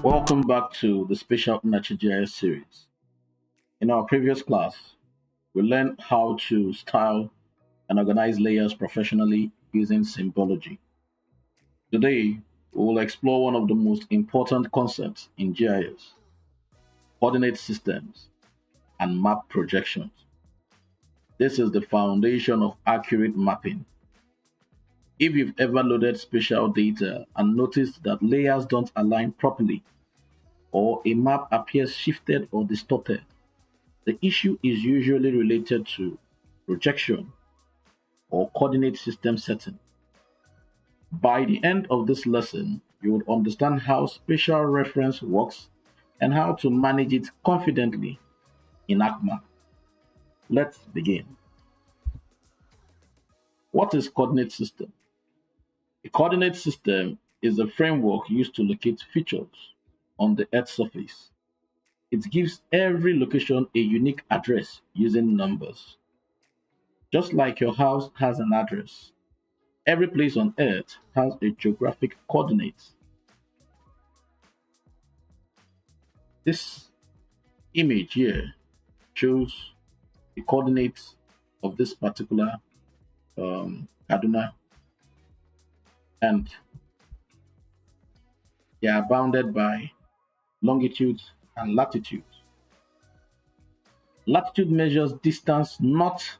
Welcome back to the SpatialNnachi GIS series. In our previous class, we learned how to style and organize layers professionally using symbology. Today, we will explore one of the most important concepts in GIS: coordinate systems and map projections. This is the foundation of accurate mapping. If you've ever loaded spatial data and noticed that layers don't align properly, or a map appears shifted or distorted, the issue is usually related to projection or coordinate system setting. By the end of this lesson, you would understand how spatial reference works and how to manage it confidently in ArcMap. Let's begin. What is coordinate system? A coordinate system is a framework used to locate features on the Earth's surface. It gives every location a unique address using numbers. Just like your house has an address, every place on Earth has a geographic coordinate. This image here shows the coordinates of this particular Kaduna, and they are bounded by longitude and latitude. Latitude measures distance north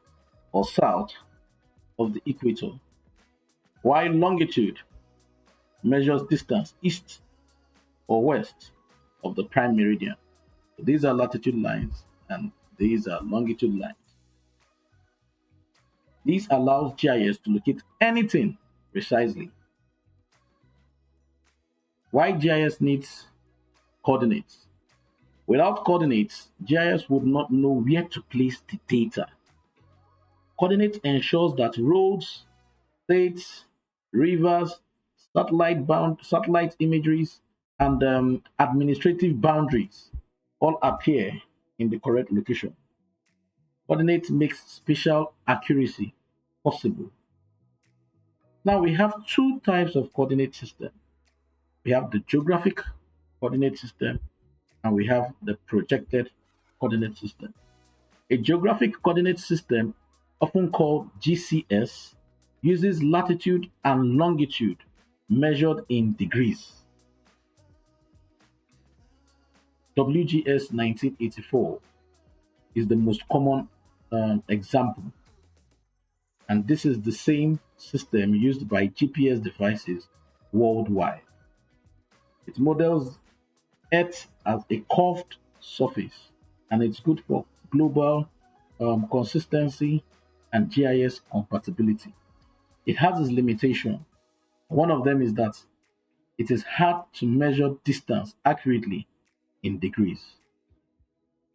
or south of the equator, while longitude measures distance east or west of the prime meridian. So these are latitude lines and these are longitude lines. This allows GIS to locate anything precisely. Why GIS needs coordinates? Without coordinates, GIS would not know where to place the data. Coordinates ensures that roads, states, rivers, satellite imageries, and administrative boundaries all appear in the correct location. Coordinates makes spatial accuracy possible. Now we have two types of coordinate system. We have the geographic coordinate system and we have the projected coordinate system. A geographic coordinate system, often called GCS, uses latitude and longitude measured in degrees. WGS 1984 is the most common example, and this is the same system used by GPS devices worldwide. It models Earth as a curved surface, and it's good for global consistency and GIS compatibility. It has its limitation. One of them is that it is hard to measure distance accurately in degrees.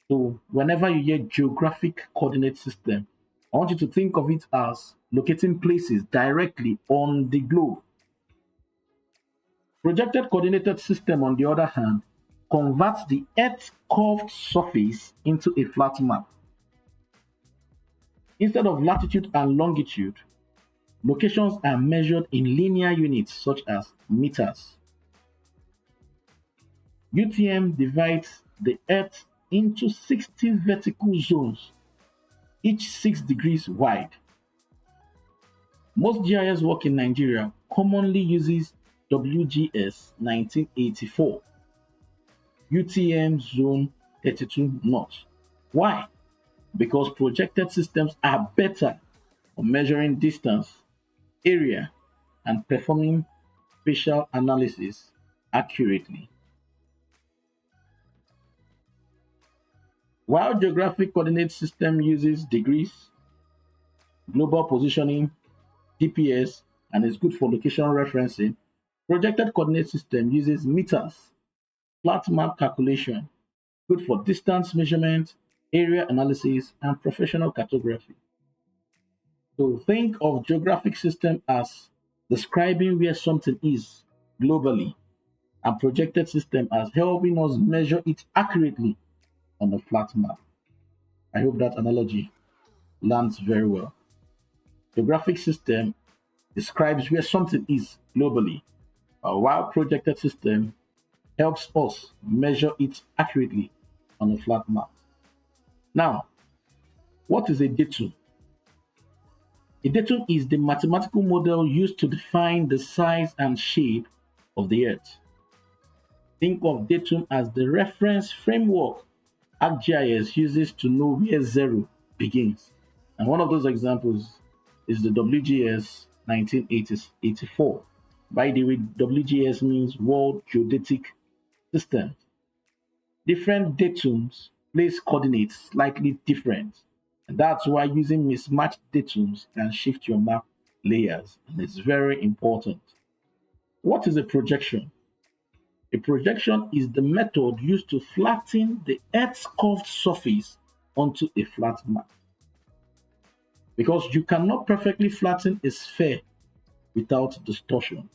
So whenever you hear geographic coordinate system, I want you to think of it as locating places directly on the globe. Projected coordinated system, on the other hand, converts the Earth's curved surface into a flat map. Instead of latitude and longitude, locations are measured in linear units such as meters. UTM divides the Earth into 60 vertical zones, each 6 degrees wide. Most GIS work in Nigeria commonly uses WGS 1984, UTM Zone 32 North. Why? Because projected systems are better for measuring distance, area, and performing spatial analysis accurately. While geographic coordinate system uses degrees, global positioning, GPS, and is good for location referencing, projected coordinate system uses meters, flat map calculation, good for distance measurement, area analysis, and professional cartography. So think of geographic system as describing where something is globally, and projected system as helping us measure it accurately on a flat map. I hope that analogy lands very well. Geographic system describes where something is globally, while projected system helps us measure it accurately on a flat map. Now, what is a datum? A datum is the mathematical model used to define the size and shape of the Earth. Think of datum as the reference framework ArcGIS uses to know where zero begins. And one of those examples is the WGS 1984. By the way, WGS means World Geodetic System. Different datums place coordinates slightly different. And that's why using mismatched datums can shift your map layers. And it's very important. What is a projection? A projection is the method used to flatten the Earth's curved surface onto a flat map. Because you cannot perfectly flatten a sphere without distortion.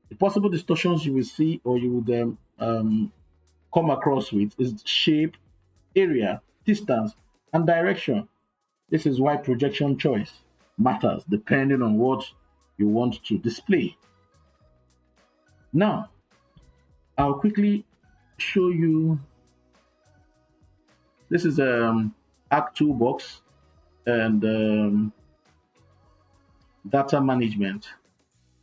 The possible distortions you will see or you would come across with is shape, area, distance, and direction. This is why projection choice matters depending on what you want to display. Now, I'll quickly show you. This is Arc Toolbox and data management.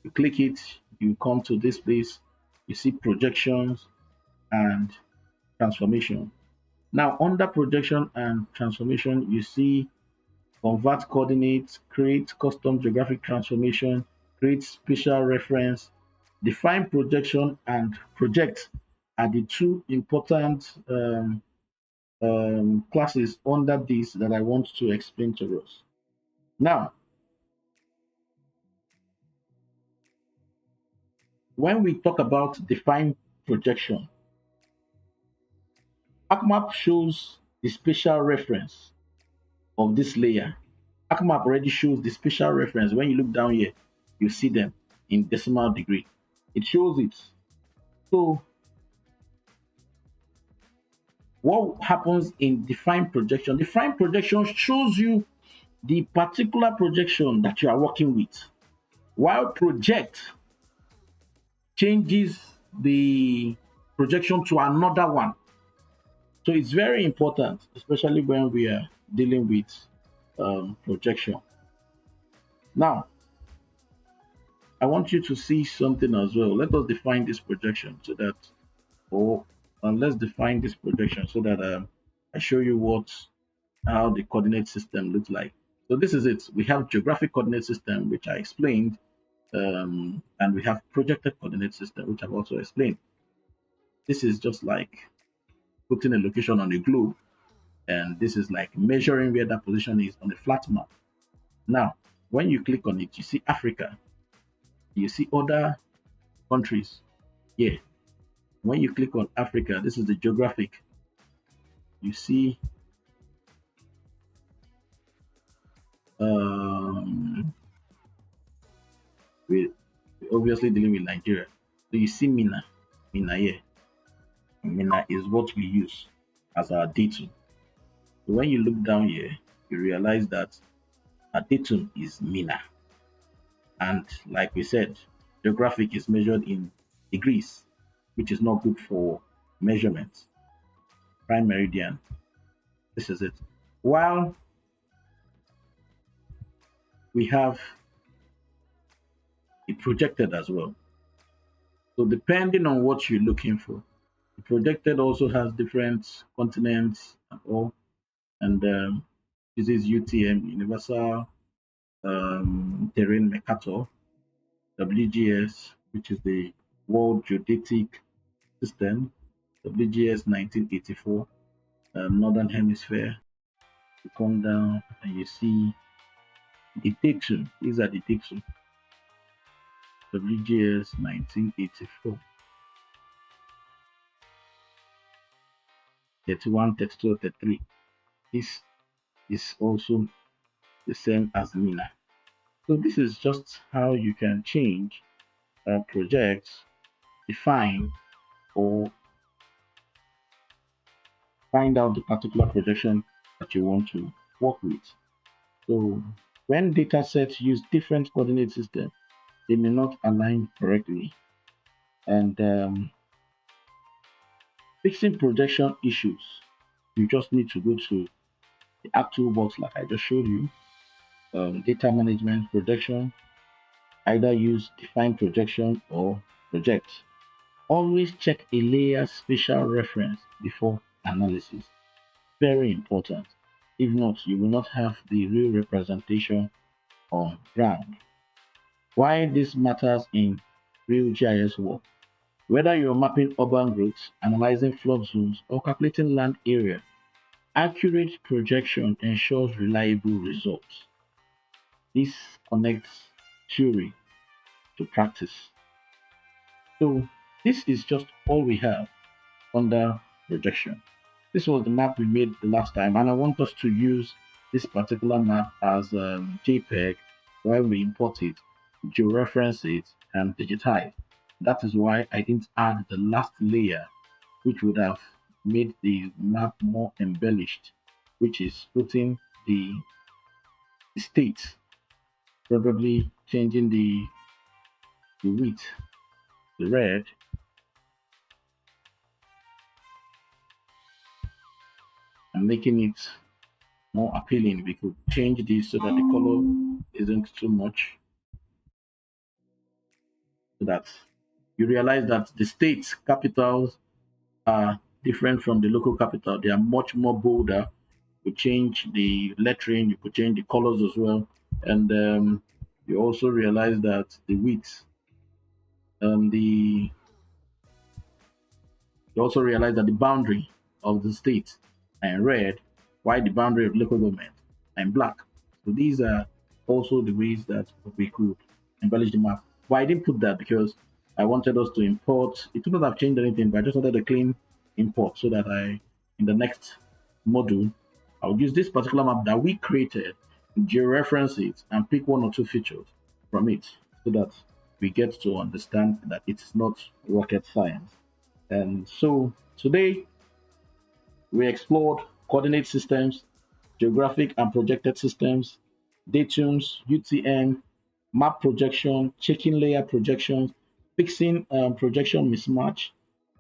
You click it, you come to this place, you see projections and transformation. Now, under projection and transformation, you see convert coordinates, create custom geographic transformation, create spatial reference, define projection, and project are the two important classes under this that I want to explain to us. Now, when we talk about define projection, ArcMap shows the spatial reference of this layer. ArcMap already shows the spatial reference. When you look down here, you see them in decimal degree. It shows it. So what happens in define projection? Define projection shows you the particular projection that you are working with, while project changes the projection to another one. So it's very important, especially when we are dealing with projection. Now, I want you to see something as well. Let us define this projection so that, or let's define this projection so that I show you how the coordinate system looks like. So this is it. We have geographic coordinate system, which I explained, and we have projected coordinate system, which I've also explained. This is just like putting a location on a globe, and this is like measuring where that position is on a flat map. Now, when you click on it, you see Africa, you see other countries here. When you click on Africa, this is the geographic. You see we're obviously dealing with Nigeria. So you see Mina here. Mina is what we use as our datum. So when you look down here, you realize that our datum is Mina. And like we said, geographic is measured in degrees, which is not good for measurements. Prime meridian. This is it. While we have it projected as well. So depending on what you're looking for, the projected also has different continents and all, and this is UTM, Universal Terrain Mercator, WGS, which is the World Geodetic System, WGS 1984, Northern Hemisphere. You come down and you see the datum. These are the datum. WGS 1984. 31, 32, 33. This is also the same as Mina. So this is just how you can change projects, define, or find out the particular projection that you want to work with. So when data sets use different coordinate systems, they may not align correctly. And Fixing projection issues. You just need to go to the app toolbox like I just showed you. Data management projection. Either use define projection or project. Always check a layer's spatial reference before analysis. Very important. If not, you will not have the real representation on ground. Why this matters in real GIS work. Whether you're mapping urban routes, analyzing flood zones, or calculating land area, accurate projection ensures reliable results. This connects theory to practice. So this is just all we have under projection. This was the map we made the last time, and I want us to use this particular map as a JPEG while we import it, georeference it, and digitize. That is why I didn't add the last layer, which would have made the map more embellished, which is putting the state, probably changing the width, the red, and making it more appealing. We could change this so that the color isn't too much, so that you realize that the state's capitals are different from the local capital. They are much more bolder. You change the lettering, you could change the colors as well, and you also realize that the width, the you also realize that the boundary of the state are in red, while the boundary of local government are in black. So these are also the ways that we could embellish the map. But I didn't put that because I wanted us to import. It would not have changed anything, but I just wanted a clean import so that in the next module, I'll use this particular map that we created, georeference it, and pick one or two features from it so that we get to understand that it's not rocket science. And so today we explored coordinate systems, geographic and projected systems, datums, UTM, map projection, checking layer projections, fixing projection mismatch.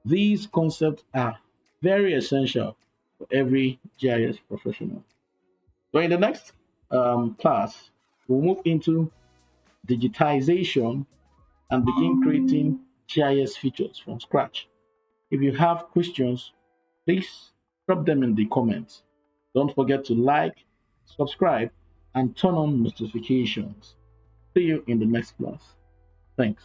These concepts are very essential for every GIS professional. So in the next class, we'll move into digitization and begin creating GIS features from scratch. If you have questions, please drop them in the comments. Don't forget to like, subscribe, and turn on notifications. See you in the next class. Thanks.